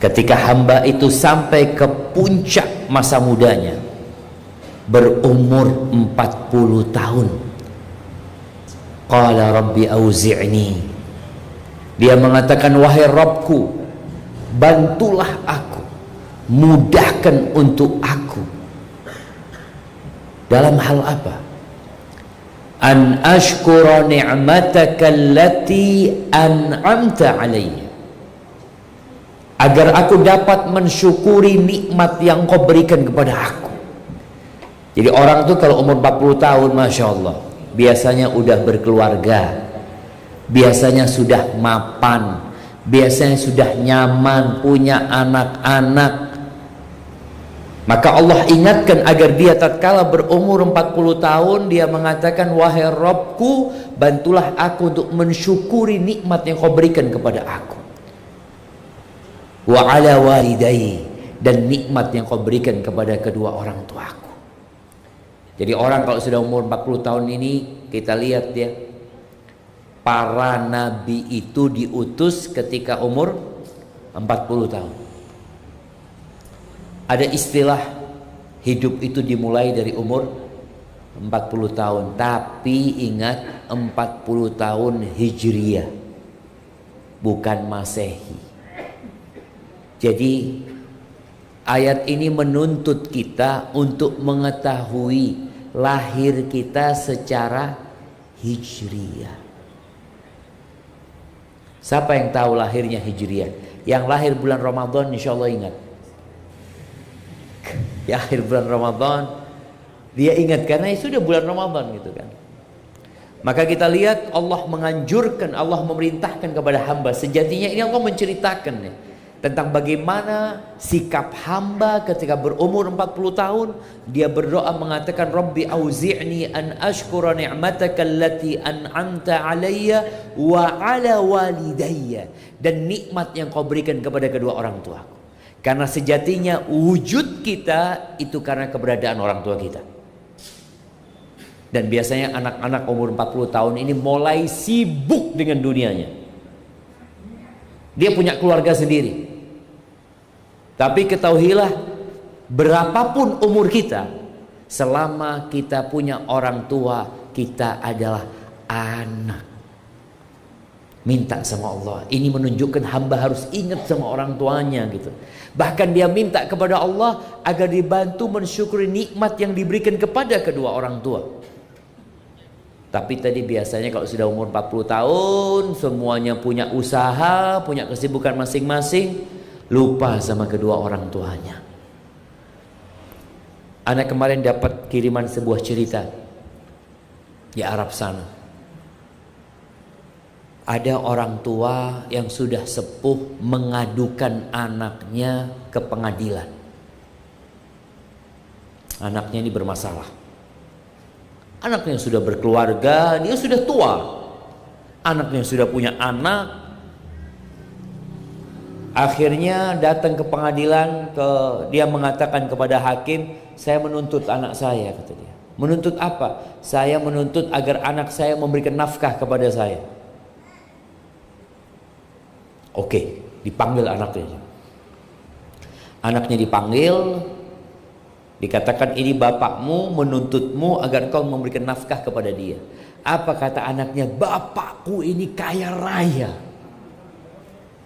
ketika hamba itu sampai ke puncak masa mudanya, berumur 40 tahun. Qala rabbi auzi'ni, dia mengatakan, wahai Rabbku, bantulah aku, mudahkan untuk aku. Dalam hal apa? An ashkura ni'mataka allati an'amta alayya, agar aku dapat mensyukuri nikmat yang kau berikan kepada aku. Jadi orang tuh kalau umur 40 tahun, Masya Allah, biasanya udah berkeluarga, biasanya sudah mapan, biasanya sudah nyaman, punya anak-anak. Maka Allah ingatkan agar dia tatkala berumur 40 tahun, dia mengatakan, wahai Rabbku, bantulah aku untuk mensyukuri nikmat yang kau berikan kepada aku. Wa ala walidayya, dan nikmat yang kau berikan kepada kedua orang tuaku. Jadi orang kalau sudah umur 40 tahun ini, kita lihat ya, para nabi itu diutus ketika umur 40 tahun. Ada istilah hidup itu dimulai dari umur 40 tahun. Tapi ingat, 40 tahun Hijriyah, bukan Masehi. Jadi ayat ini menuntut kita untuk mengetahui lahir kita secara Hijriyah. Siapa yang tahu lahirnya Hijriyah? Yang lahir bulan Ramadan insya Allah ingat. Di akhir bulan Ramadan dia ingat, karena itu sudah bulan Ramadan gitu kan. Maka kita lihat Allah menganjurkan, Allah memerintahkan kepada hamba. Sejatinya ini Allah menceritakan nih, tentang bagaimana sikap hamba ketika berumur 40 tahun. Dia berdoa mengatakan, Rabbi auzi'ni an ashkura ni'mataka allati an'amta alayya wa ala walidayya, dan nikmat yang kau berikan kepada kedua orang tuaku. Karena sejatinya wujud kita itu karena keberadaan orang tua kita. Dan biasanya anak-anak umur 40 tahun ini mulai sibuk dengan dunianya. Dia punya keluarga sendiri. Tapi ketahuilah, berapapun umur kita, selama kita punya orang tua, kita adalah anak. Minta sama Allah. Ini menunjukkan hamba harus ingat sama orang tuanya gitu. Bahkan dia minta kepada Allah agar dibantu mensyukuri nikmat yang diberikan kepada kedua orang tua. Tapi tadi biasanya kalau sudah umur 40 tahun, semuanya punya usaha, punya kesibukan masing-masing, lupa sama kedua orang tuanya. Anak kemarin dapat kiriman sebuah cerita di Arab sana. Ada orang tua yang sudah sepuh mengadukan anaknya ke pengadilan. Anaknya ini bermasalah. Anaknya sudah berkeluarga, dia sudah tua. Anaknya sudah punya anak. Akhirnya datang ke pengadilan, dia mengatakan kepada hakim, saya menuntut anak saya, kata dia. Menuntut apa? Saya menuntut agar anak saya memberikan nafkah kepada saya. Oke, dipanggil anaknya. Anaknya dipanggil, dikatakan ini bapakmu menuntutmu agar kau memberikan nafkah kepada dia. Apa kata anaknya? Bapakku ini kaya raya,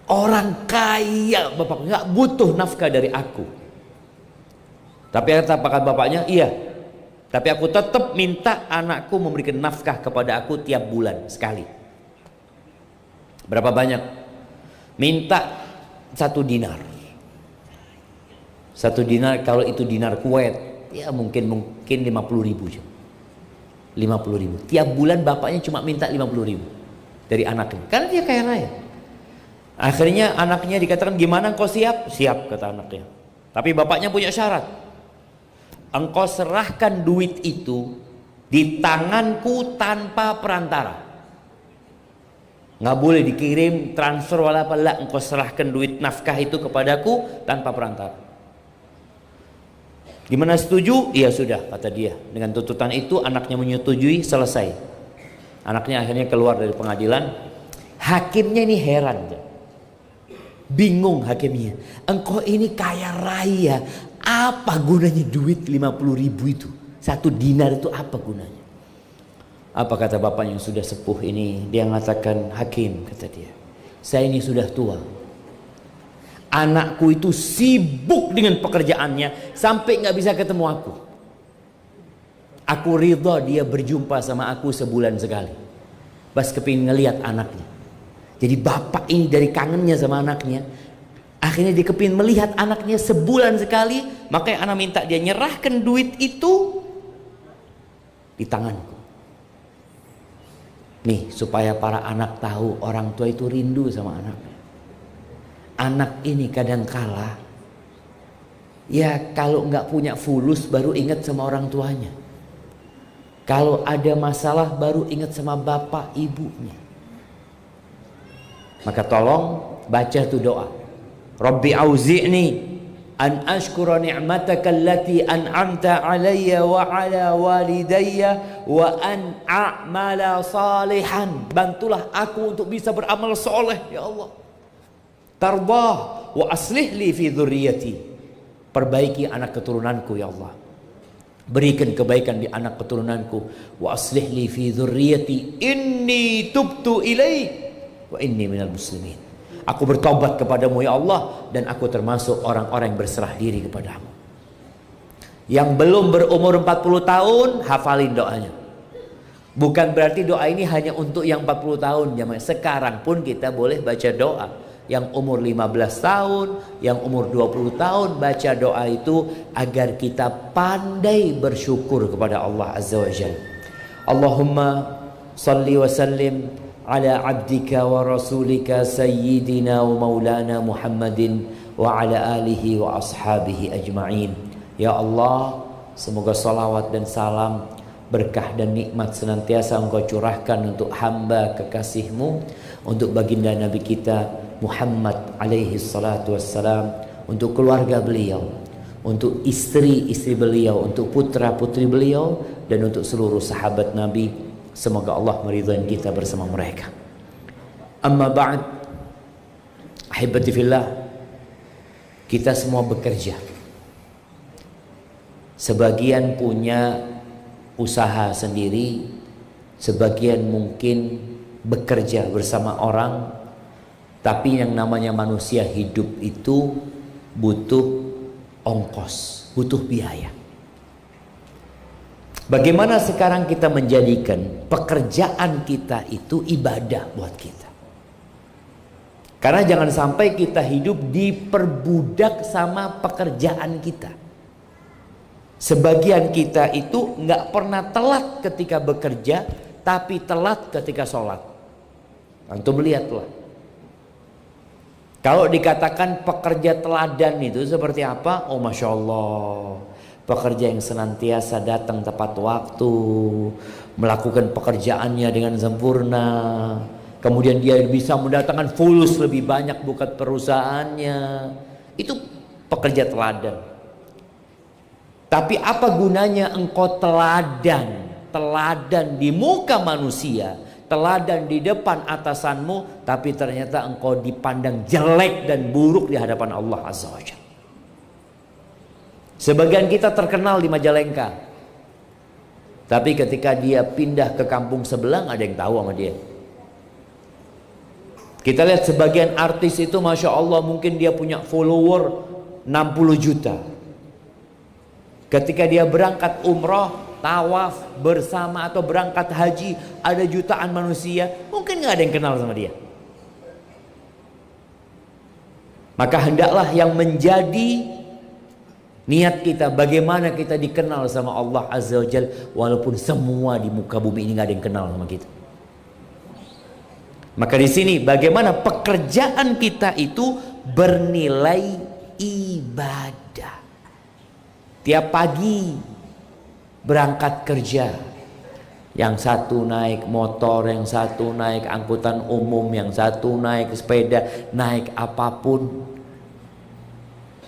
orang kaya, bapak nggak butuh nafkah dari aku. Tapi apa kata bapaknya? Iya, tapi aku tetap minta anakku memberikan nafkah kepada aku tiap bulan sekali. Berapa banyak? Minta 1 dinar. 1 dinar, kalau itu dinar Kuwait, ya mungkin 50.000 aja. 50.000. Tiap bulan bapaknya cuma minta 50.000 dari anaknya, karena dia kaya raya. Akhirnya anaknya dikatakan, gimana engkau siap? Siap, kata anaknya. Tapi bapaknya punya syarat. Engkau serahkan duit itu di tanganku tanpa perantara. Nggak boleh dikirim transfer wala apa, lah, engkau serahkan duit nafkah itu kepadaku tanpa perantara. Gimana, setuju? Iya sudah, kata dia. Dengan tuntutan itu anaknya menyetujui, selesai. Anaknya akhirnya keluar dari pengadilan. Hakimnya ini heran. Bingung hakimnya. Engkau ini kaya raya. Apa gunanya duit 50.000 itu? 1 dinar itu apa gunanya? Apa kata bapak yang sudah sepuh ini? Dia mengatakan, hakim, kata dia, saya ini sudah tua. Anakku itu sibuk dengan pekerjaannya sampai gak bisa ketemu aku. Aku ridha dia berjumpa sama aku sebulan sekali. Bas kepingin ngelihat anaknya. Jadi bapak ini dari kangennya sama anaknya, akhirnya dia kepingin melihat anaknya sebulan sekali. Makanya anak minta dia nyerahkan duit itu di tanganku. Nih, supaya para anak tahu orang tua itu rindu sama anaknya. Anak ini kadangkala ya kalau nggak punya fulus baru ingat sama orang tuanya. Kalau ada masalah baru ingat sama bapak ibunya. Maka tolong baca tuh doa. Rabbi auzi'ni an ashkura ni'mataka allati an'amta alayya wa ala walidayya wa an a'mala salihan. Bantulah aku untuk bisa beramal soleh ya Allah. Tardah wa aslih li fi dzurriyyati. Perbaiki anak keturunanku ya Allah. Berikan kebaikan di anak keturunanku. Wa aslih li fi dzurriyyati inni tubtu ilaik wa inni minal muslimin. Aku bertobat kepadamu ya Allah, dan aku termasuk orang-orang yang berserah diri kepadamu. Yang belum berumur 40 tahun, hafalin doanya. Bukan berarti doa ini hanya untuk yang 40 tahun. Sekarang pun kita boleh baca doa. Yang umur 15 tahun, yang umur 20 tahun, baca doa itu agar kita pandai bersyukur kepada Allah Azza wa Jalla. Allahumma salli wa sallim ala abdika wa rasulika sayyidina wa maulana Muhammadin wa ala alihi wa ashabihi ajma'in. Ya Allah, semoga salawat dan salam, berkah dan nikmat senantiasa Engkau curahkan untuk hamba kekasih-Mu, untuk baginda Nabi kita Muhammad alaihi salatu wassalam, untuk keluarga beliau, untuk istri-istri beliau, untuk putra-putri beliau, dan untuk seluruh sahabat Nabi. Semoga Allah meridhai kita bersama mereka. Amma ba'd, ahibati fillah, kita semua bekerja. Sebagian punya usaha sendiri, sebagian mungkin bekerja bersama orang. Tapi yang namanya manusia hidup itu butuh ongkos, butuh biaya. Bagaimana sekarang kita menjadikan pekerjaan kita itu ibadah buat kita? Karena jangan sampai kita hidup diperbudak sama pekerjaan kita. Sebagian kita itu nggak pernah telat ketika bekerja, tapi telat ketika sholat. Antum lihatlah. Kalau dikatakan pekerja teladan itu seperti apa? Oh Masya Allah, pekerja yang senantiasa datang tepat waktu, melakukan pekerjaannya dengan sempurna, kemudian dia bisa mendatangkan fulus lebih banyak buat perusahaannya. Itu pekerja teladan. Tapi apa gunanya engkau teladan? Teladan di muka manusia, teladan di depan atasanmu, tapi ternyata engkau dipandang jelek dan buruk di hadapan Allah Azza wa Jalla. Sebagian kita terkenal di Majalengka, tapi ketika dia pindah ke kampung sebelah ada yang tahu sama dia. Kita lihat sebagian artis itu Masya Allah, mungkin dia punya follower 60 juta. Ketika dia berangkat umroh, tawaf bersama atau berangkat haji, ada jutaan manusia, mungkin nggak ada yang kenal sama dia. Maka hendaklah yang menjadi niat kita, bagaimana kita dikenal sama Allah Azza wa Jalla, walaupun semua di muka bumi ini nggak ada yang kenal sama kita. Maka di sini bagaimana pekerjaan kita itu bernilai ibadah. Tiap pagi berangkat kerja, yang satu naik motor, yang satu naik angkutan umum, yang satu naik sepeda, naik apapun.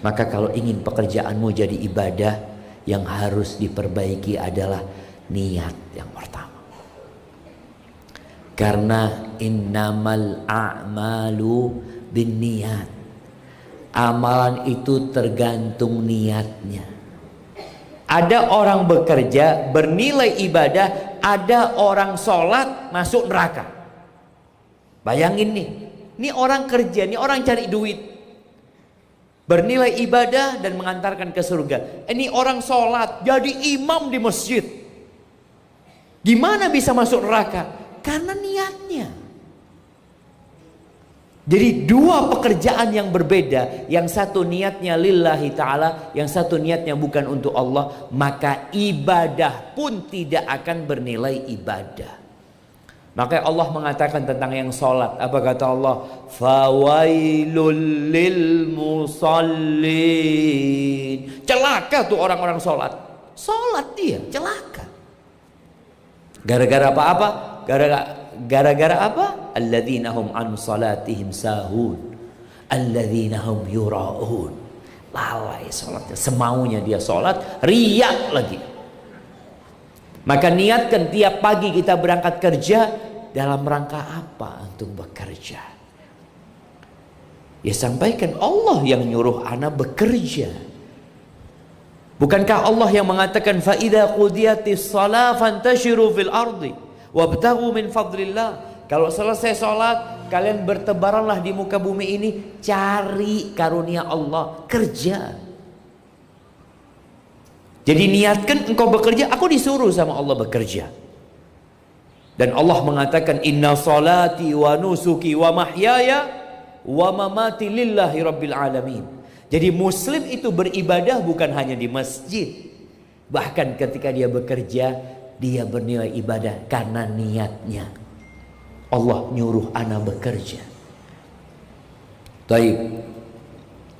Maka kalau ingin pekerjaanmu jadi ibadah, yang harus diperbaiki adalah niat yang pertama. Karena innamal a'malu binniyat. Amalan itu tergantung niatnya. Ada orang bekerja bernilai ibadah, ada orang sholat masuk neraka. Bayangin nih, ini orang kerja, ini orang cari duit, bernilai ibadah dan mengantarkan ke surga. Ini orang sholat jadi imam di masjid, gimana bisa masuk neraka? Karena niatnya. Jadi dua pekerjaan yang berbeda, yang satu niatnya lillahi ta'ala, yang satu niatnya bukan untuk Allah, maka ibadah pun tidak akan bernilai ibadah. Maka Allah mengatakan tentang yang sholat, apa kata Allah? Fawailul lil musallin. Celaka tuh orang-orang sholat. Sholat dia, celaka. Gara-gara apa-apa? Gara-gara apa? Alladzina hum an salatihim sahun, alladzina hum yura'un. Lalai sholatnya, semaunya dia sholat, riak lagi. Maka niatkan tiap pagi kita berangkat kerja, dalam rangka apa untuk bekerja? Ya sampaikan Allah yang nyuruh ana bekerja. Bukankah Allah yang mengatakan fa idza qudiyatis shalah fantashiru fil ardi wabtaghu min fadlillah. Kalau selesai sholat, kalian bertebaranlah di muka bumi ini, cari karunia Allah, kerja. Jadi niatkan engkau bekerja, aku disuruh sama Allah bekerja. Dan Allah mengatakan inna salati wa nusuki wa mahyaya wa mamati lillahi rabbil alamin. Jadi muslim itu beribadah bukan hanya di masjid, bahkan ketika dia bekerja, dia bernilai ibadah karena niatnya. Allah nyuruh ana bekerja. Taib,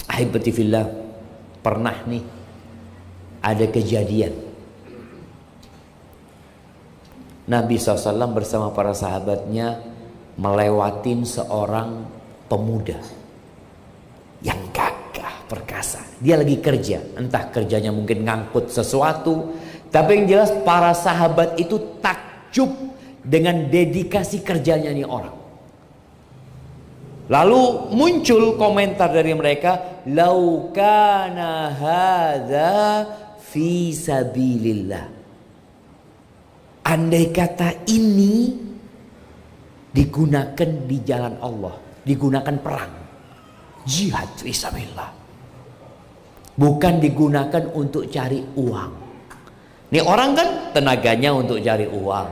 ahibati fillah, pernah nih ada kejadian Nabi SAW bersama para sahabatnya melewatin seorang pemuda yang gagah perkasa. Dia lagi kerja, entah kerjanya mungkin ngangkut sesuatu, tapi yang jelas para sahabat itu takjub dengan dedikasi kerjanya nih orang. Lalu muncul komentar dari mereka, "Lau kana hadza fi sabilillah." Andai kata ini digunakan di jalan Allah, digunakan perang, jihad fi sabilillah, bukan digunakan untuk cari uang. Nih orang kan tenaganya untuk cari uang,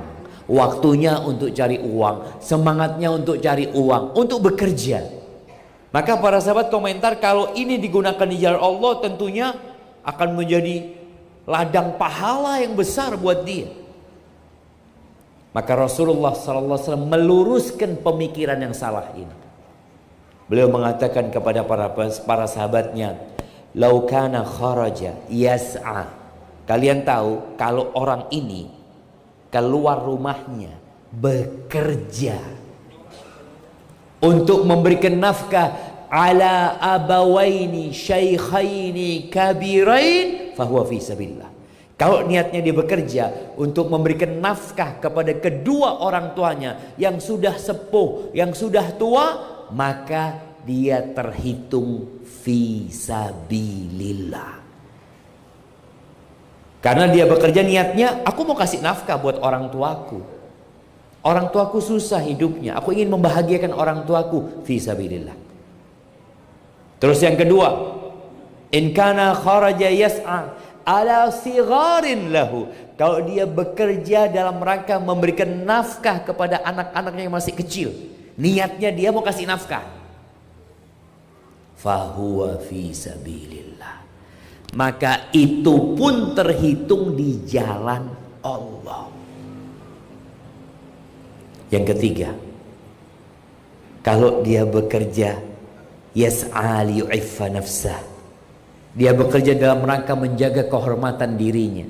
waktunya untuk cari uang, semangatnya untuk cari uang, untuk bekerja. Maka para sahabat komentar, kalau ini digunakan di jalan Allah tentunya akan menjadi ladang pahala yang besar buat dia. Maka Rasulullah SAW meluruskan pemikiran yang salah ini. Beliau mengatakan kepada para sahabatnya, "Lau kana kharaja yas'a." Kalian tahu kalau orang ini keluar rumahnya bekerja untuk memberikan nafkah ala abawaini syaikhaini kabirain fahuwa fi sabilillah. Kalau niatnya dia bekerja untuk memberikan nafkah kepada kedua orang tuanya yang sudah sepuh, yang sudah tua, maka dia terhitung fi sabilillah. Karena dia bekerja niatnya, aku mau kasih nafkah buat orang tuaku. Orang tuaku susah hidupnya, aku ingin membahagiakan orang tuaku, fi sabilillah. Terus yang kedua, in kana kharaja yas'a ala sigharin lahu. Kalau dia bekerja dalam rangka memberikan nafkah kepada anak-anaknya yang masih kecil, niatnya dia mau kasih nafkah, fahuwa fi sabilillah, maka itu pun terhitung di jalan Allah. Yang ketiga, kalau dia bekerja yas'a liyu'iffa nafsah, dia bekerja dalam rangka menjaga kehormatan dirinya.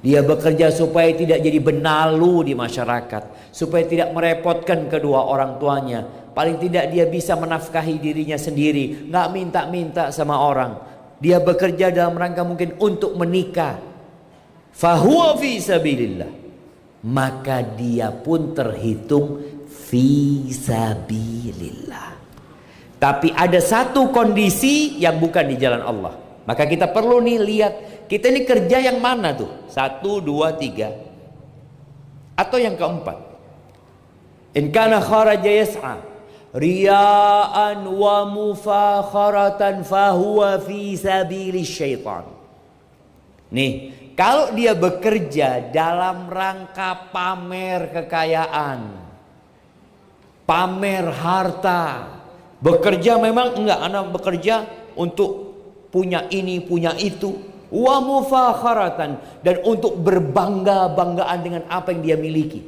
Dia bekerja supaya tidak jadi benalu di masyarakat, supaya tidak merepotkan kedua orang tuanya. Paling tidak dia bisa menafkahi dirinya sendiri, nggak minta-minta sama orang. Dia bekerja dalam rangka mungkin untuk menikah, fahuwa fi sabilillah, maka dia pun terhitung fi sabilillah. Tapi ada satu kondisi yang bukan di jalan Allah. Maka kita perlu nih lihat, kita ini kerja yang mana tuh? 1, 2, 3. Atau yang keempat. In kana kharaja yas'a riya'an wa mufakharatan fahuwa fi sabilis syaitan. Nih, kalau dia bekerja dalam rangka pamer kekayaan, pamer harta, bekerja memang enggak, anak bekerja untuk punya ini, punya itu, wa mufakharatan, dan untuk berbangga-banggaan dengan apa yang dia miliki.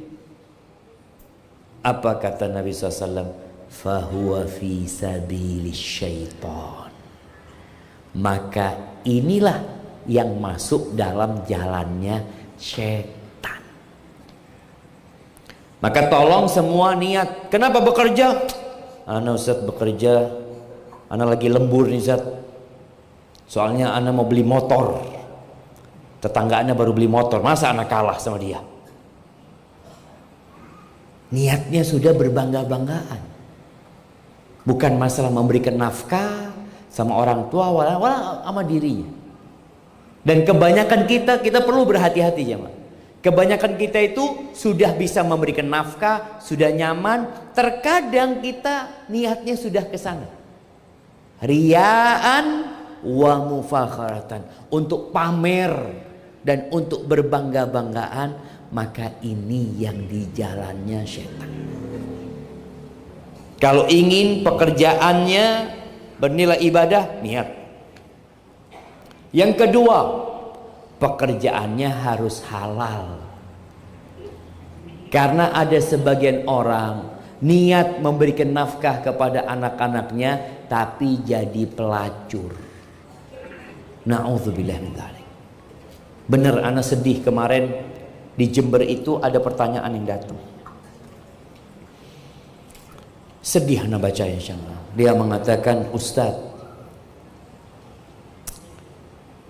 Apa kata Nabi SAW? Fahuwa fi sabilis syaitan. Maka inilah yang masuk dalam jalannya syaitan. Maka tolong semua niat. Kenapa bekerja? Ana Ustaz bekerja, ana lagi lembur nih Ustaz. Soalnya ana mau beli motor. Tetangga ana baru beli motor, masa ana kalah sama dia? Niatnya sudah berbangga-banggaan. Bukan masalah memberikan nafkah sama orang tua, wala sama dirinya. Dan kebanyakan kita perlu berhati-hati ya, Mak. Kebanyakan kita itu sudah bisa memberikan nafkah, sudah nyaman, terkadang kita niatnya sudah ke sana. Riyaan wa mufakharatan, untuk pamer dan untuk berbangga-banggaan, maka ini yang di jalannya syaitan. Kalau ingin pekerjaannya bernilai ibadah, niat. Yang kedua, pekerjaannya harus halal. Karena ada sebagian orang niat memberikan nafkah kepada anak-anaknya, tapi jadi pelacur. Na'udzubillah min dzalik. Bener, ana sedih kemarin di Jember itu ada pertanyaan yang datang. Sedih ana baca insyaallah. Dia mengatakan, Ustadz,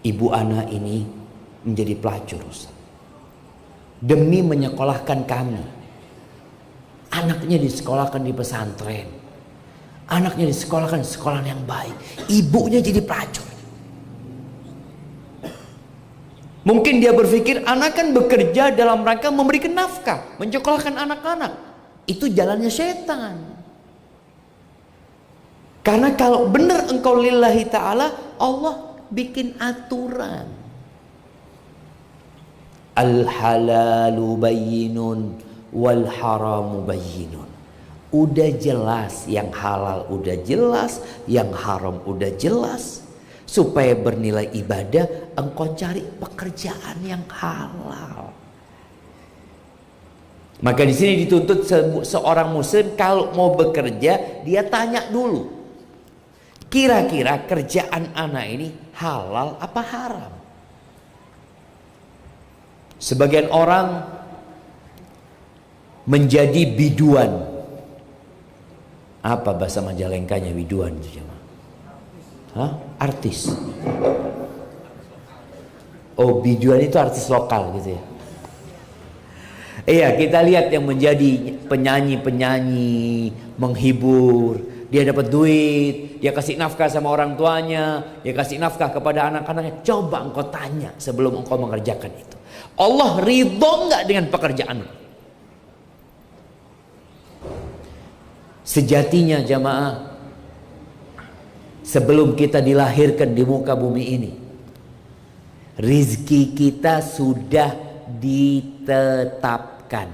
ibu ana ini menjadi pelacur Ustaz. Demi menyekolahkan kami. Anaknya disekolahkan di pesantren. Anaknya disekolahkan di sekolah yang baik. Ibunya jadi pelacur. Mungkin dia berpikir anak kan bekerja dalam rangka memberikan nafkah, menyekolahkan anak-anak. Itu jalannya setan. Karena kalau benar engkau lillahi ta'ala, Allah bikin aturan. Al-halalu bayyinun wal haramu bayyinun. Udah jelas, yang halal udah jelas, yang haram udah jelas. Supaya bernilai ibadah, engkau cari pekerjaan yang halal. Maka di sini dituntut seorang muslim kalau mau bekerja, dia tanya dulu. Kira-kira kerjaan anak ini halal apa haram? Sebagian orang menjadi biduan. Apa bahasa Majalengkanya biduan itu? Hah? Artis. Oh, biduan itu artis lokal gitu ya. Iya, kita lihat yang menjadi penyanyi-penyanyi, menghibur, dia dapat duit, dia kasih nafkah sama orang tuanya, dia kasih nafkah kepada anak-anaknya. Coba engkau tanya sebelum engkau mengerjakan itu, Allah ridho nggak dengan pekerjaan? Sejatinya jamaah, sebelum kita dilahirkan di muka bumi ini, rizki kita sudah ditetapkan,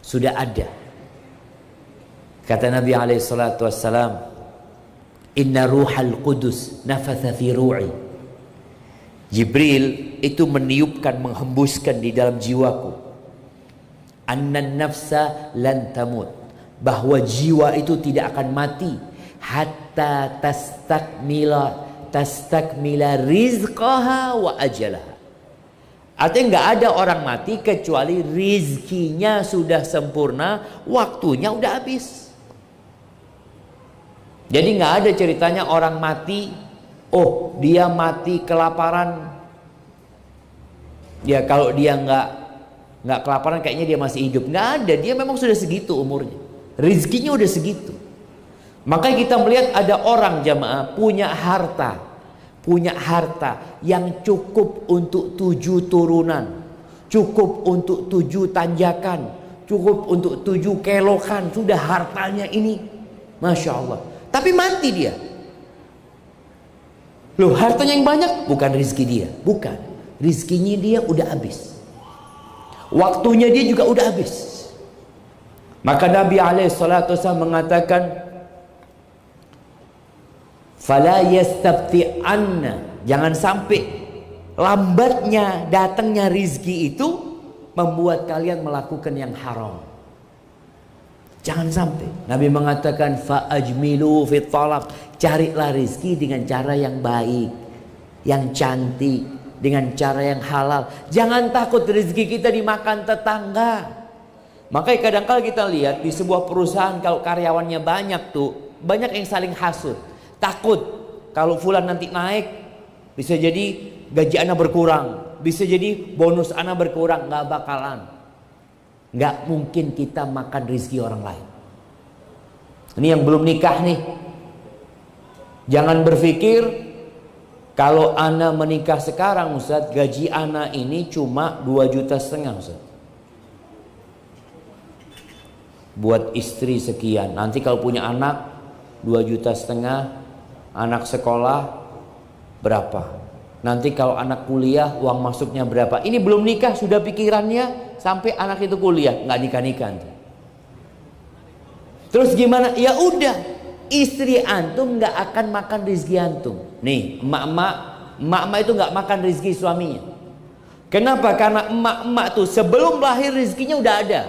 sudah ada. Kata Nabi SAW, Inna ruhal qudus nafatha fi ru'i. Jibril itu meniupkan, menghembuskan di dalam jiwaku, Annan nafsa lan tamut, bahwa jiwa itu tidak akan mati hatta tastakmila rizqaha wa ajalaha. Artinya nggak ada orang mati kecuali rizkinya sudah sempurna, waktunya udah habis. Jadi nggak ada ceritanya orang mati, oh dia mati kelaparan. Ya kalau dia nggak kelaparan kayaknya dia masih hidup. Nggak ada, dia memang sudah segitu umurnya. Rizkinya udah segitu. Maka kita melihat ada orang jamaah punya harta yang cukup untuk 7 turunan, cukup untuk 7 tanjakan, cukup untuk 7 kelokan, sudah hartanya ini, Masya Allah. Tapi mati dia. Loh, hartanya yang banyak bukan rezeki dia, bukan. Rezekinya dia udah habis. Waktunya dia juga udah habis. Maka Nabi SAW mengatakan, fala yastabti'anna, jangan sampai lambatnya datangnya rizki itu membuat kalian melakukan yang haram. Jangan sampai. Nabi mengatakan fa'ajmilu fit talab, carilah rizki dengan cara yang baik, yang cantik, dengan cara yang halal. Jangan takut rizki kita dimakan tetangga. Makanya kadang-kala kita lihat di sebuah perusahaan kalau karyawannya banyak tuh, banyak yang saling hasud. Takut kalau fulan nanti naik, bisa jadi gaji anak berkurang, bisa jadi bonus anak berkurang. Nggak bakalan, nggak mungkin kita makan rezeki orang lain. Ini yang belum nikah nih, jangan berpikir kalau anak menikah sekarang Ustaz, gaji anak ini cuma 2,5 juta Ustaz, buat istri sekian, nanti kalau punya anak 2,5 juta, anak sekolah berapa, nanti kalau anak kuliah uang masuknya berapa. Ini belum nikah sudah pikirannya sampai anak itu kuliah, nggak nikah-nikah. Terus gimana? Ya udah, istri antum nggak akan makan rezeki antum. Nih emak-emak itu nggak makan rezeki suaminya. Kenapa? Karena emak-emak tuh sebelum lahir rezekinya udah ada.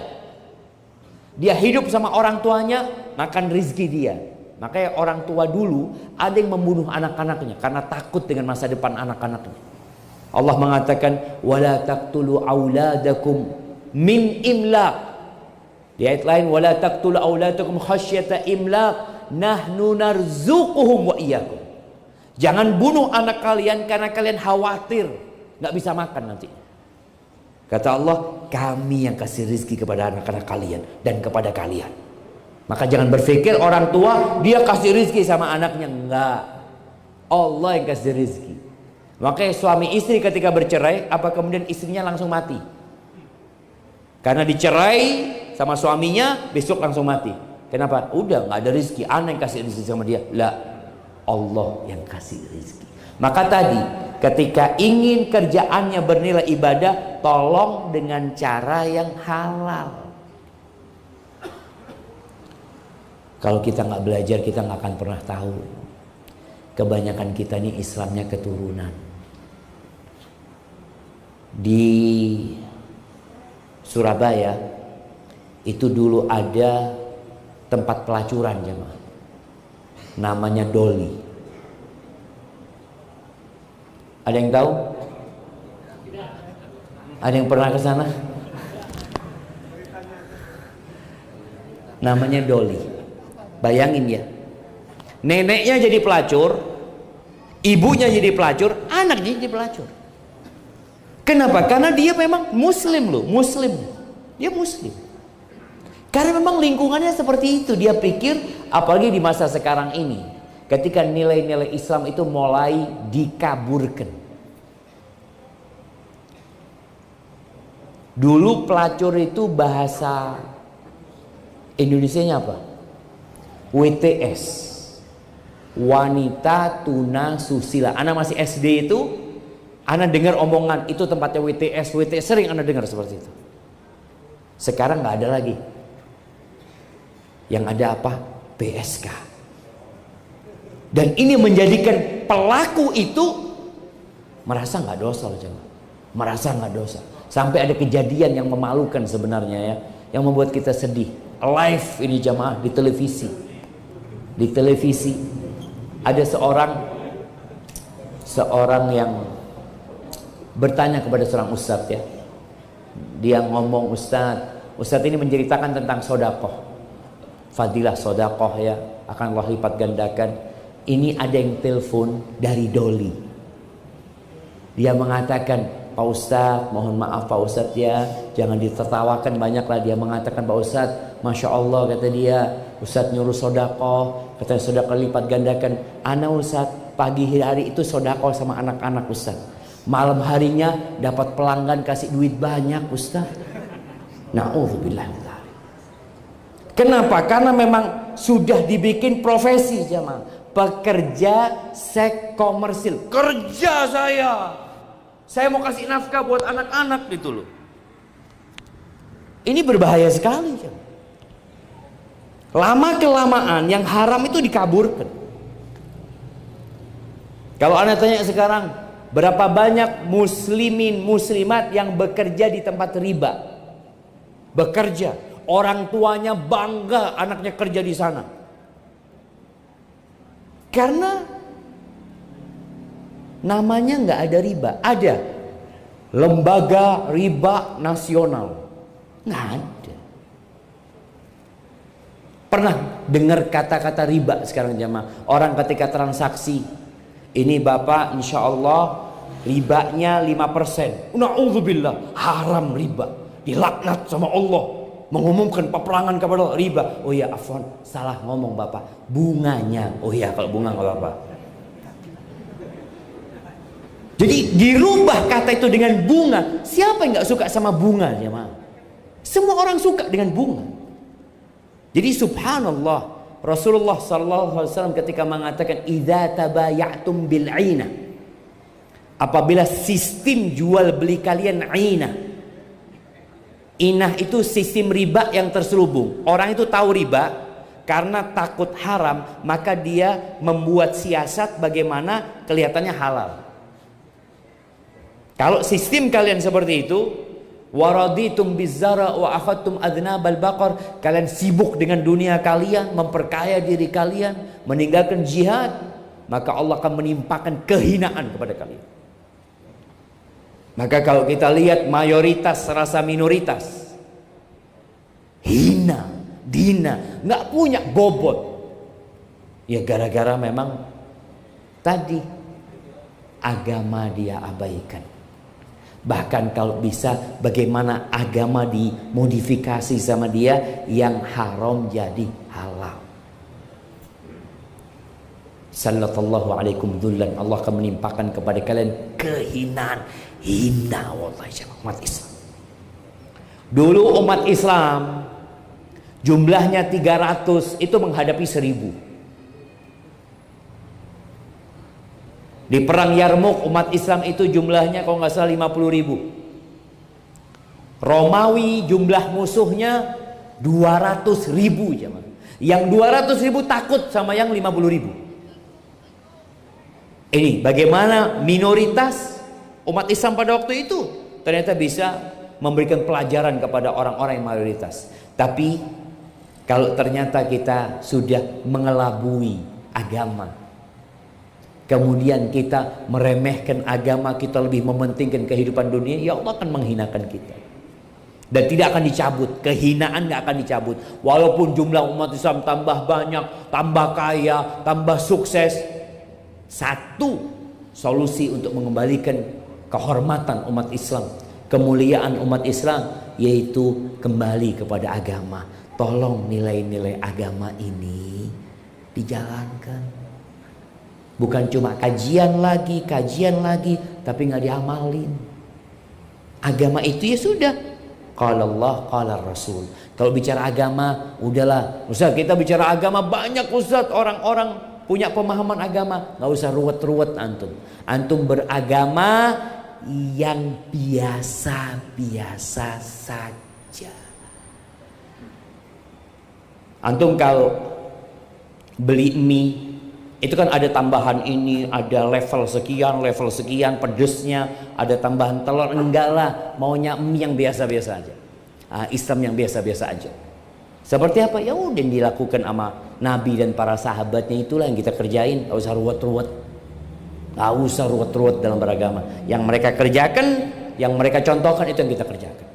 Dia hidup sama orang tuanya, makan rezeki dia. Makanya orang tua dulu ada yang membunuh anak-anaknya karena takut dengan masa depan anak-anaknya. Allah mengatakan wala taqtulu auladakum min imlaq. Di ayat lain wala taqtulu auladakum khasyata imlaq nahnu narzuquhum wa iyyakum. Jangan bunuh anak kalian karena kalian khawatir nggak bisa makan nanti. Kata Allah, kami yang kasih rezeki kepada anak-anak kalian dan kepada kalian. Maka jangan berpikir orang tua dia kasih rezeki sama anaknya. Enggak, Allah yang kasih rezeki. Makanya suami istri ketika bercerai, apa kemudian istrinya langsung mati? Karena dicerai sama suaminya, besok langsung mati. Kenapa? Udah nggak ada rezeki, anak yang kasih rezeki sama dia. Lah, Allah yang kasih rezeki. Maka tadi ketika ingin kerjaannya bernilai ibadah, tolong dengan cara yang halal. Kalau kita nggak belajar, kita nggak akan pernah tahu. Kebanyakan kita ini Islamnya keturunan. Di Surabaya itu dulu ada tempat pelacuran jemaah, namanya Doli. Ada yang tahu? Ada yang pernah ke sana? Namanya Doli. Bayangin ya, neneknya jadi pelacur, ibunya jadi pelacur, anaknya jadi pelacur. Kenapa? Karena dia memang muslim loh, muslim. Dia muslim. Karena memang lingkungannya seperti itu. Dia pikir, apalagi di masa sekarang ini, ketika nilai-nilai Islam itu mulai dikaburkan. Dulu pelacur itu bahasa Indonesianya apa? WTS, wanita tuna susila. Anak masih SD itu, anak dengar omongan itu tempatnya WTS, WTS sering anak dengar seperti itu. Sekarang nggak ada lagi. Yang ada apa? PSK. Dan ini menjadikan pelaku itu merasa nggak dosa loh jemaah, merasa nggak dosa. Sampai ada kejadian yang memalukan sebenarnya ya, yang membuat kita sedih. Live ini jemaah di televisi. Di televisi ada seorang yang bertanya kepada seorang ustadz ya. Dia ngomong, ustadz ini menceritakan tentang sodakoh, fadilah sodakoh ya, akan Allah lipat gandakan. Ini ada yang telepon dari Doli. Dia mengatakan, Pak Ustadz, mohon maaf Pak Ustadz ya, jangan ditertawakan banyaklah. Dia mengatakan, Pak Ustadz, Masya Allah kata dia, Ustadz nyuruh sodakoh, katanya sodakoh lipat gandakan. Ana Ustadz pagi hari itu sodakoh sama anak-anak Ustadz. Malam harinya dapat pelanggan kasih duit banyak Ustadz. Na'udzubillah. Kenapa? Karena memang sudah dibikin profesi jemaah. Pekerja seks komersil. Kerja saya mau kasih nafkah buat anak-anak gitu loh. Ini berbahaya sekali jemaah. Lama kelamaan yang haram itu dikaburkan. Kalau Anda tanya sekarang, berapa banyak muslimin muslimat yang bekerja di tempat riba? Bekerja, orang tuanya bangga anaknya kerja di sana. Karena namanya nggak ada riba. Ada lembaga riba nasional, nggak ada. Pernah dengar kata-kata riba sekarang jamaah? Orang ketika transaksi, ini bapak insya Allah ribanya 5%. Na'udzubillah, haram riba, dilaknat sama Allah. Mengumumkan peperangan kepada riba. Oh ya afwan, salah ngomong bapak, bunganya. Oh ya kalau bunga nggak apa-apa. Jadi dirubah kata itu dengan bunga. Siapa yang nggak suka sama bunga jemaah? Semua orang suka dengan bunga. Jadi subhanallah, Rasulullah SAW ketika mengatakan idza tabayatum bil 'ainah, apabila sistem jual beli kalian 'ainah. Inah itu sistem riba yang terselubung. Orang itu tahu riba, karena takut haram, maka dia membuat siasat bagaimana kelihatannya halal. Kalau sistem kalian seperti itu, waraditum bizzara wa akhadtum adnabal baqar, kalian sibuk dengan dunia kalian, memperkaya diri kalian, meninggalkan jihad, maka Allah akan menimpakan kehinaan kepada kalian. Maka kalau kita lihat mayoritas rasa minoritas, hina, dina, nggak punya bobot, ya gara-gara memang tadi agama dia abaikan. Bahkan kalau bisa bagaimana agama dimodifikasi sama dia, yang haram jadi halal. Sallallahu alaikum dzullan, Allah akan menimpakan kepada kalian kehinaan. Hina wallahi umat Islam. Dulu umat Islam jumlahnya 300, itu menghadapi 1000. Di perang Yarmuk umat Islam itu jumlahnya kalau nggak salah 50.000. Romawi jumlah musuhnya 200.000 jemaah. Yang 200.000 takut sama yang 50.000. Ini bagaimana minoritas umat Islam pada waktu itu ternyata bisa memberikan pelajaran kepada orang-orang yang mayoritas. Tapi kalau ternyata kita sudah mengelabui agama, kemudian kita meremehkan agama, kita lebih mementingkan kehidupan dunia, ya Allah akan menghinakan kita. Dan tidak akan dicabut, kehinaan nggak akan dicabut. Walaupun jumlah umat Islam tambah banyak, tambah kaya, tambah sukses, satu solusi untuk mengembalikan kehormatan umat Islam, kemuliaan umat Islam, yaitu kembali kepada agama. Tolong nilai-nilai agama ini dijalankan. Bukan cuma kajian lagi, tapi nggak diamalin. Agama itu ya sudah, qala Allah, qala Rasul. Kalau bicara agama, udahlah Ustaz, kita bicara agama banyak Ustaz, orang-orang punya pemahaman agama, nggak usah ruwet-ruwet antum. Antum beragama yang biasa-biasa saja. Antum kalau beli mie, itu kan ada tambahan ini, ada level sekian pedesnya, ada tambahan telur. Enggak lah, maunya mie yang biasa-biasa aja. Islam yang biasa-biasa aja. Seperti apa? Ya udah dilakukan sama Nabi dan para sahabatnya, itulah yang kita kerjain. Gak usah ruwet-ruwet. Gak usah ruwet-ruwet dalam beragama. Yang mereka kerjakan, yang mereka contohkan, itu yang kita kerjakan.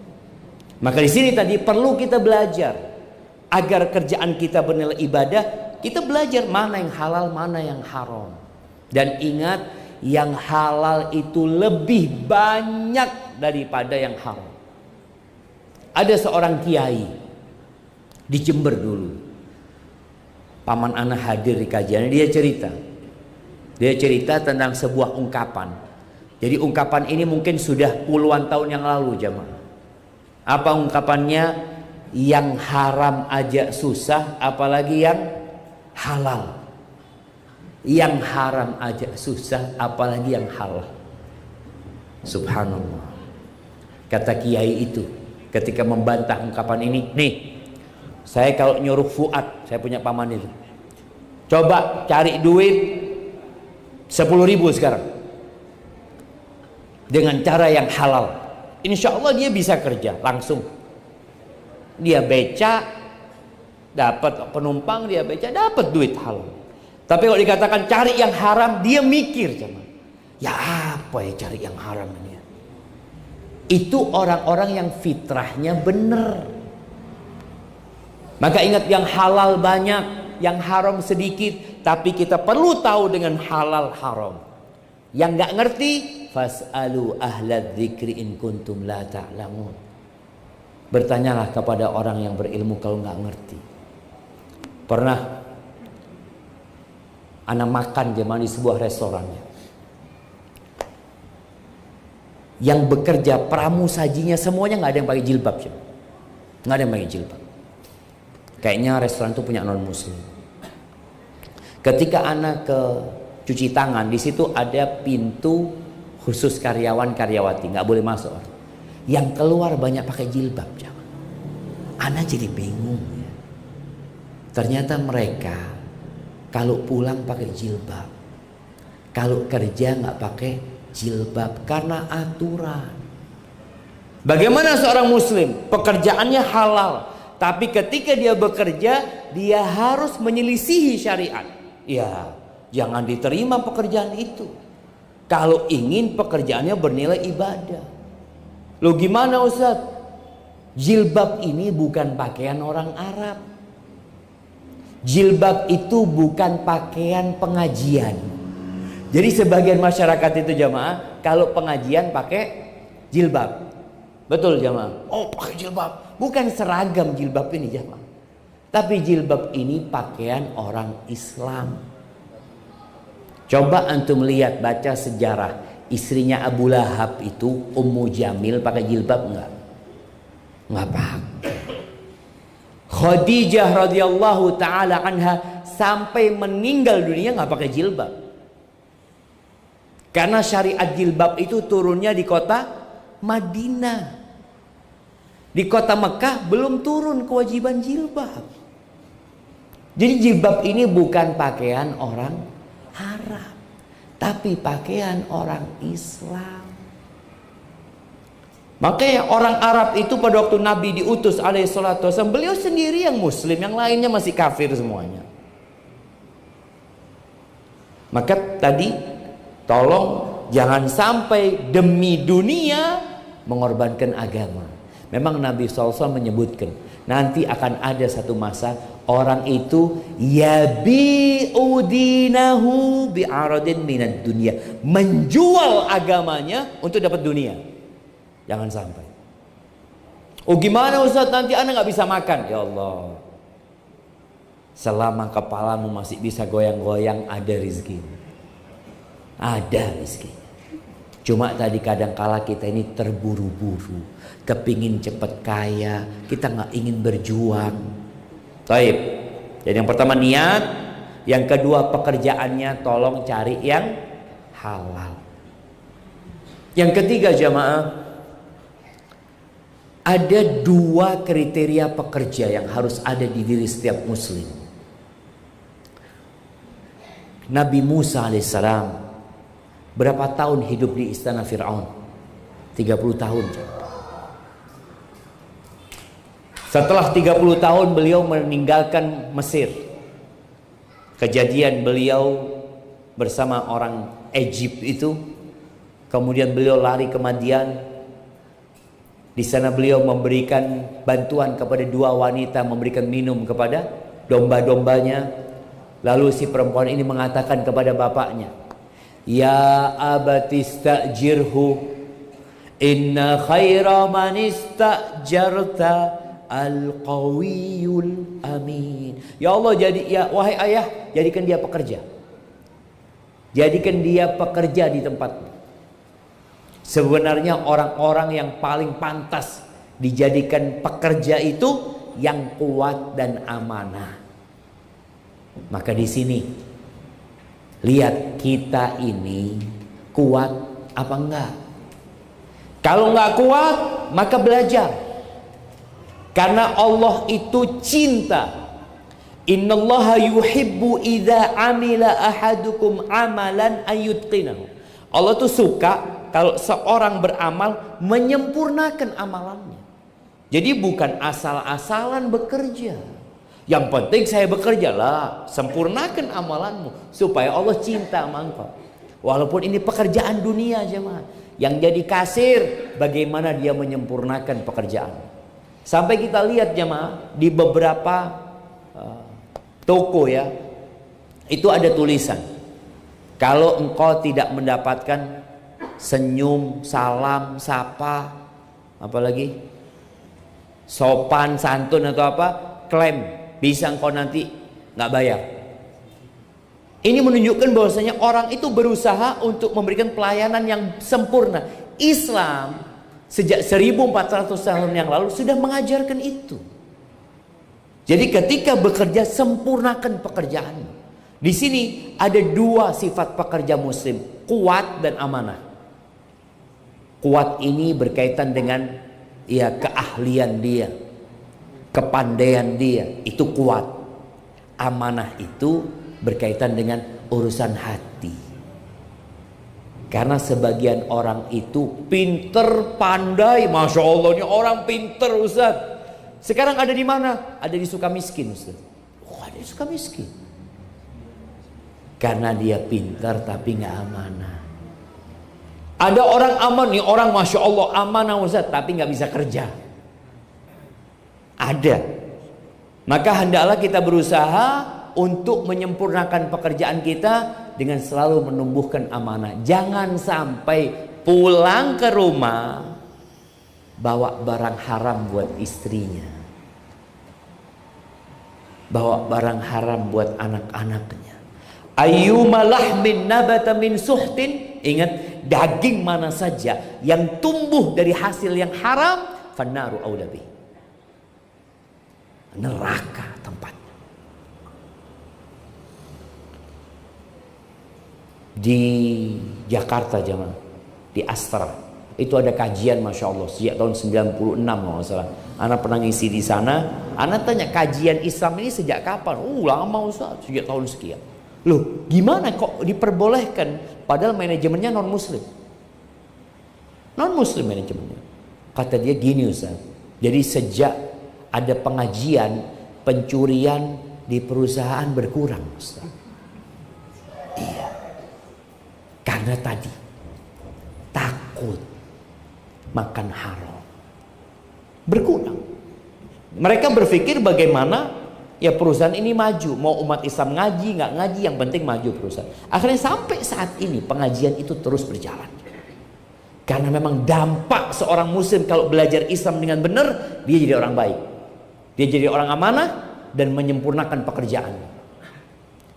Maka di sini tadi perlu kita belajar agar kerjaan kita bernilai ibadah. Kita belajar mana yang halal, mana yang haram. Dan ingat, yang halal itu lebih banyak daripada yang haram. Ada seorang kiai di Jember dulu. Paman ana hadir di kajian, dia cerita tentang sebuah ungkapan. Jadi ungkapan ini mungkin sudah puluhan tahun yang lalu jamaah. Apa ungkapannya? Yang haram aja susah, apalagi yang halal. Yang haram aja susah, apalagi yang halal. Subhanallah. Kata kiai itu ketika membantah ungkapan ini, nih, saya kalau nyuruh Fuad, saya punya paman itu, coba cari duit 10.000 sekarang dengan cara yang halal, insya Allah dia bisa kerja langsung. Dia beca, dapat penumpang, dia beca, dapat duit halal. Tapi kalau dikatakan cari yang haram, dia mikir, ya apa ya cari yang haram ini? Itu orang-orang yang fitrahnya benar. Maka ingat, yang halal banyak, yang haram sedikit. Tapi kita perlu tahu dengan halal haram. Yang nggak ngerti, fas'alu ahlad dzikri in kuntum la ta'lamun. Bertanyalah kepada orang yang berilmu kalau nggak ngerti. Pernah anak makan zaman di sebuah restoran. Yang bekerja pramusajinya semuanya nggak ada yang pakai jilbab, nggak ada yang pakai jilbab. Kayaknya restoran itu punya non muslim. Ketika anak ke cuci tangan, di situ ada pintu khusus karyawan karyawati, nggak boleh masuk. Yang keluar banyak pakai jilbab, jangan. Ana jadi bingung. Ternyata mereka kalau pulang pakai jilbab, kalau kerja nggak pakai jilbab karena aturan. Bagaimana seorang muslim pekerjaannya halal, tapi ketika dia bekerja dia harus menyelisihi syariat. Ya, jangan diterima pekerjaan itu. Kalau ingin pekerjaannya bernilai ibadah. Loh gimana Ustaz? Jilbab ini bukan pakaian orang Arab. Jilbab itu bukan pakaian pengajian. Jadi sebagian masyarakat itu jamaah, kalau pengajian pakai jilbab. Betul jamaah? Oh pakai jilbab. Bukan seragam jilbab ini jamaah. Tapi jilbab ini pakaian orang Islam. Coba antum lihat, baca sejarah. Istrinya Abu Lahab itu Ummu Jamil pakai jilbab enggak? Enggak pakai. Khadijah radhiyallahu taala anha sampai meninggal dunia enggak pakai jilbab. Karena syariat jilbab itu turunnya di kota Madinah. Di kota Mekah belum turun kewajiban jilbab. Jadi jilbab ini bukan pakaian orang Arab, tapi pakaian orang Islam. Makanya orang Arab itu pada waktu Nabi diutus alaihissalatu wassalam, beliau sendiri yang muslim, yang lainnya masih kafir semuanya. Maka tadi tolong jangan sampai demi dunia mengorbankan agama. Memang Nabi SAW menyebutkan nanti akan ada satu masa orang itu yabi'u dinahu bi'aradin minad dunya, menjual agamanya untuk dapat dunia. Jangan sampai. Oh gimana Ustaz, nanti anak nggak bisa makan? Ya Allah, selama kepalamu masih bisa goyang-goyang ada rezeki. Ada rezeki. Cuma tadi kadang-kala kita ini terburu-buru, kepingin cepat kaya, kita nggak ingin berjuang. Taib. Jadi yang pertama niat, yang kedua pekerjaannya tolong cari yang halal. Yang ketiga jamaah, ada dua kriteria pekerja yang harus ada di diri setiap muslim. Nabi Musa alaihissalam berapa tahun hidup di istana Fir'aun? 30 tahun. Setelah 30 tahun beliau meninggalkan Mesir. Kejadian beliau bersama orang Egypt itu. Kemudian beliau lari ke Madian. Di sana beliau memberikan bantuan kepada dua wanita, memberikan minum kepada domba-dombanya. Lalu si perempuan ini mengatakan kepada bapaknya, ya abati istajirhu inna khaira man istajarta Al-Qawiyul Amin. Ya Allah, wahai ayah, jadikan dia pekerja. Jadikan dia pekerja di tempatmu. Sebenarnya orang-orang yang paling pantas dijadikan pekerja itu yang kuat dan amanah. Maka di sini lihat kita ini kuat apa enggak. Kalau enggak kuat, maka belajar. Karena Allah itu cinta. Innallaha yuhibbu idza amila ahadukum amalan ayyutqinahu. Allah tuh suka kalau seorang beramal menyempurnakan amalannya. Jadi bukan asal-asalan bekerja. Yang penting saya bekerja lah, sempurnakan amalanmu supaya Allah cinta sama engkau. Walaupun ini pekerjaan dunia jemaah. Yang jadi kasir, bagaimana dia menyempurnakan pekerjaan. Sampai kita lihat jemaah di beberapa toko ya, itu ada tulisan, kalau engkau tidak mendapatkan senyum, salam, sapa, apalagi sopan, santun atau apa, klaim bisa engkau nanti nggak bayar. Ini menunjukkan bahwasanya orang itu berusaha untuk memberikan pelayanan yang sempurna. Islam sejak 1400 tahun yang lalu sudah mengajarkan itu. Jadi ketika bekerja, sempurnakan pekerjaan. Di sini ada dua sifat pekerja muslim, kuat dan amanah. Kuat ini berkaitan dengan ya keahlian dia, kepandaian dia, itu kuat. Amanah itu berkaitan dengan urusan hati. Karena sebagian orang itu pinter, pandai, masya Allah, ini orang pinter Ustaz. Sekarang ada di mana? Ada di Sukamiskin Ustaz. Oh, ada di Sukamiskin. Karena dia pintar tapi nggak amanah. Ada orang aman nih, orang masya Allah amanah Ustaz, tapi nggak bisa kerja. Ada. Maka hendaklah kita berusaha untuk menyempurnakan pekerjaan kita dengan selalu menumbuhkan amanah. Jangan sampai pulang ke rumah bawa barang haram buat istrinya, bawa barang haram buat anak-anaknya. Ayyuma lahmin nabata min suhtin, ingat, daging mana saja yang tumbuh dari hasil yang haram, fannaru aula bih, neraka tempatnya. Di Jakarta jemaah, di Astra itu ada kajian masya Allah sejak tahun 96 kalau nggak salah. Anak pernah ngisi di sana. Anak tanya, kajian Islam ini sejak kapan? Lama Ustaz, sejak tahun sekian. Loh, gimana kok diperbolehkan padahal manajemennya non muslim? Non muslim manajemennya. Kata dia gini Ustaz, jadi sejak ada pengajian, pencurian di perusahaan berkurang Ustaz. Iya, karena tadi takut makan haram, berkurang. Mereka berpikir bagaimana ya perusahaan ini maju, mau umat Islam ngaji nggak ngaji, yang penting maju perusahaan. Akhirnya sampai saat ini pengajian itu terus berjalan. Karena memang dampak seorang muslim kalau belajar Islam dengan benar, dia jadi orang baik, dia jadi orang amanah dan menyempurnakan pekerjaannya.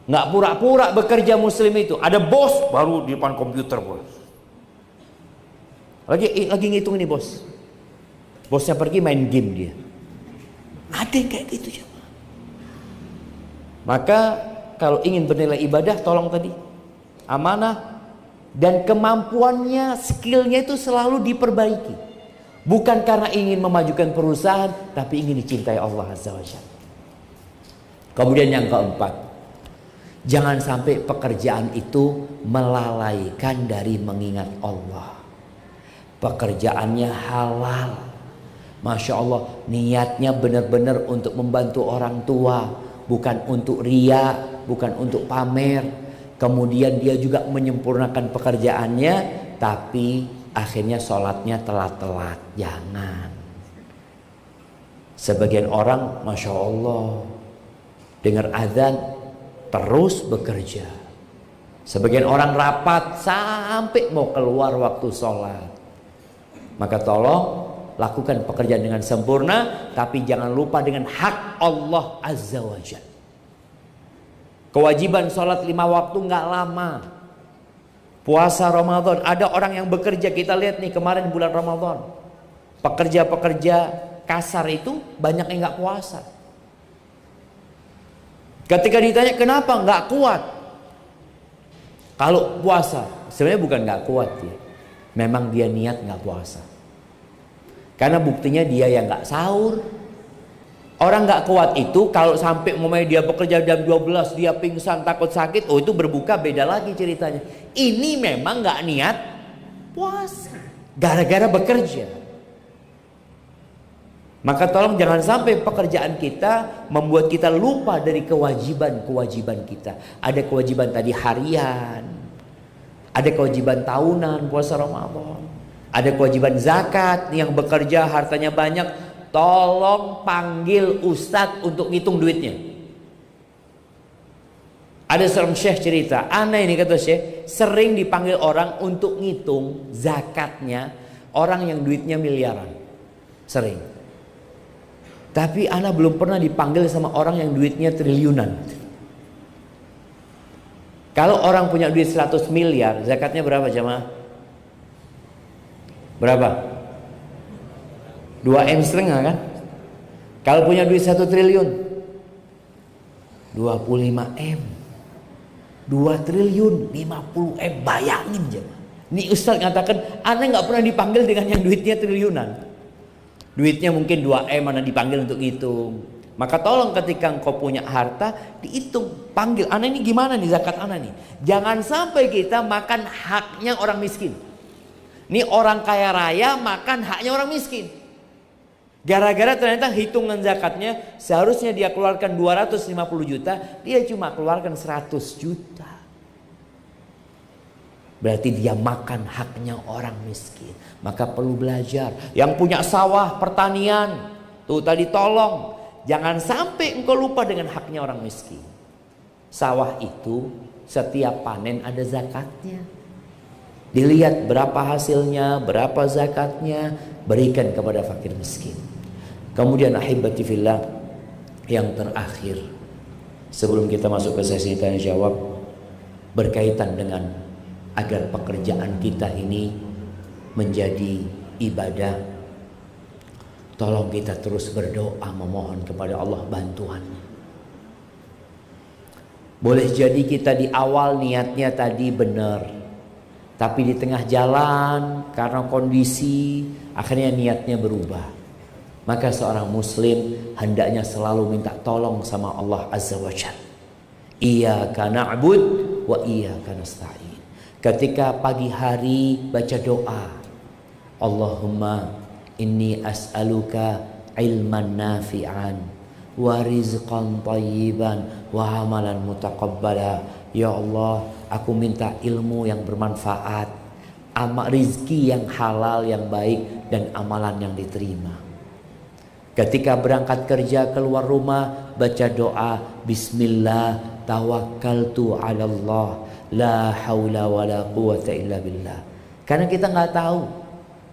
Nggak pura-pura bekerja muslim itu. Ada bos baru di depan komputer bos. Lagi ngitung ini bos. Bosnya pergi main game dia. Ada yang kayak gitu ya. Maka kalau ingin bernilai ibadah, tolong tadi amanah dan kemampuannya, skillnya itu selalu diperbaiki. Bukan karena ingin memajukan perusahaan, tapi ingin dicintai Allah Azza wa Jalla. Kemudian yang keempat, jangan sampai pekerjaan itu melalaikan dari mengingat Allah. Pekerjaannya halal, masya Allah, niatnya benar-benar untuk membantu orang tua, bukan untuk ria, bukan untuk pamer. Kemudian dia juga menyempurnakan pekerjaannya, tapi akhirnya sholatnya telat-telat. Jangan. Sebagian orang masya Allah dengar azan terus bekerja. Sebagian orang rapat sampai mau keluar waktu sholat. Maka tolong lakukan pekerjaan dengan sempurna, tapi jangan lupa dengan hak Allah Azza wa Jalla. Kewajiban sholat 5 waktu nggak lama. Puasa Ramadan, ada orang yang bekerja, kita lihat nih kemarin bulan Ramadan, pekerja-pekerja kasar itu banyak yang nggak puasa. Ketika ditanya kenapa nggak kuat, kalau puasa sebenarnya bukan nggak kuat ya, memang dia niat nggak puasa. Karena buktinya dia yang nggak sahur. Orang nggak kuat itu kalau sampai dia bekerja jam 12 dia pingsan takut sakit, oh itu berbuka beda lagi ceritanya. Ini memang nggak niat puasa, gara-gara bekerja. Maka tolong jangan sampai pekerjaan kita membuat kita lupa dari kewajiban-kewajiban kita. Ada kewajiban tadi harian, ada kewajiban tahunan puasa Ramadan, ada kewajiban zakat. Yang bekerja hartanya banyak, tolong panggil ustadz untuk ngitung duitnya. Ada seorang syekh cerita, aneh ini kata syekh, sering dipanggil orang untuk ngitung zakatnya orang yang duitnya miliaran, sering. Tapi ana belum pernah dipanggil sama orang yang duitnya triliunan. Kalau orang punya duit 100 miliar, zakatnya berapa jemaah? Berapa? 2M setengah kan? Kalau punya duit 1 triliun 25M. 2 triliun 50M, bayangin jemaah. Nih Ustaz ngatakan ana nggak pernah dipanggil dengan yang duitnya triliunan. Duitnya mungkin 2M, mana dipanggil untuk ngitung. Maka tolong ketika engkau punya harta, dihitung, panggil, ana ini gimana nih zakat ana nih. Jangan sampai kita makan haknya orang miskin. Ini orang kaya raya makan haknya orang miskin. Gara-gara ternyata hitungan zakatnya seharusnya dia keluarkan 250 juta, dia cuma keluarkan 100 juta. Berarti dia makan haknya orang miskin. Maka perlu belajar. Yang punya sawah pertanian, tuh tadi tolong jangan sampai engkau lupa dengan haknya orang miskin. Sawah itu setiap panen ada zakatnya. Dilihat berapa hasilnya, berapa zakatnya, berikan kepada fakir miskin. Kemudian ahibati fillah, yang terakhir sebelum kita masuk ke sesi tanya jawab, berkaitan dengan agar pekerjaan kita ini menjadi ibadah. Tolong kita terus berdoa memohon kepada Allah bantuan. Boleh jadi kita di awal niatnya tadi benar, tapi di tengah jalan karena kondisi akhirnya niatnya berubah. Maka seorang muslim hendaknya selalu minta tolong sama Allah Azza wa Jalla. Iyyaka na'bud wa iyyaka nasta'in. Ketika pagi hari baca doa, Allahumma inni as'aluka ilman nafi'an wa rizqan tayyiban wa amalan mutaqabbala. Ya Allah, aku minta ilmu yang bermanfaat, rizki yang halal yang baik, dan amalan yang diterima. Ketika berangkat kerja keluar rumah, baca doa, Bismillah tawakkaltu 'ala Allah, la haula wala quwata illa billah. Karena kita nggak tahu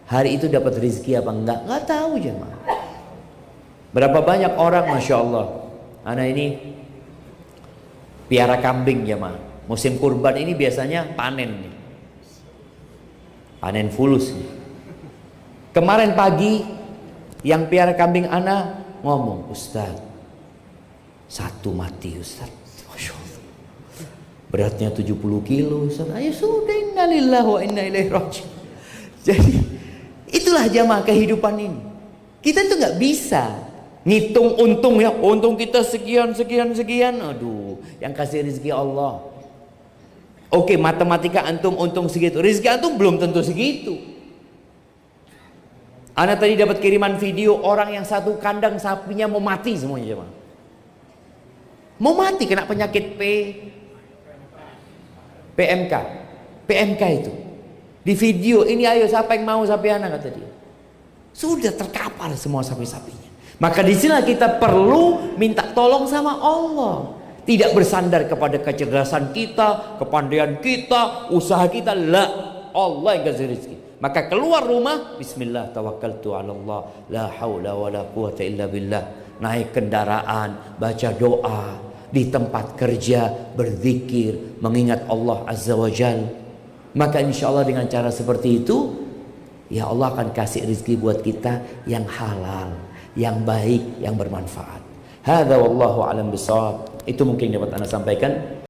hari itu dapat rezeki apa nggak tahu jemaah. Berapa banyak orang, masya Allah, anak ini piara kambing jemaah. Musim kurban ini biasanya panen nih, panen fulus nih. Kemarin pagi yang piara kambing anak ngomong, Ustaz, satu mati Ustaz. Masya Allah, beratnya 70 kilo Ustaz. Ayo sudah, innalillahi wa inna ilaihi raji'un. Jadi itulah jamaah kehidupan ini. Kita tuh nggak bisa ngitung untung ya, untung kita sekian. Aduh, yang kasih rezeki Allah. Oke, matematika antum untung segitu, rezeki antum belum tentu segitu. Ana tadi dapat kiriman video orang yang satu kandang sapinya mau mati semuanya jemaah. Mau mati kena penyakit PMK itu. Di video ini, ayo siapa yang mau sapi anak, kata dia. Sudah terkapar semua sapi-sapinya. Maka di sini kita perlu minta tolong sama Allah. Tidak bersandar kepada kecerdasan kita, kepandaian kita, usaha kita. La, Allah yang kasih rezeki. Maka keluar rumah, bismillah tawakkaltu 'ala Allah, la haula wala quwata illa billah. Naik kendaraan, baca doa, di tempat kerja berzikir, mengingat Allah Azza wa Jal. Maka insya Allah dengan cara seperti itu, ya Allah akan kasih rezeki buat kita yang halal, yang baik, yang bermanfaat. Hadza wallahu a'lam bishawab. Itu mungkin dapat Anda sampaikan.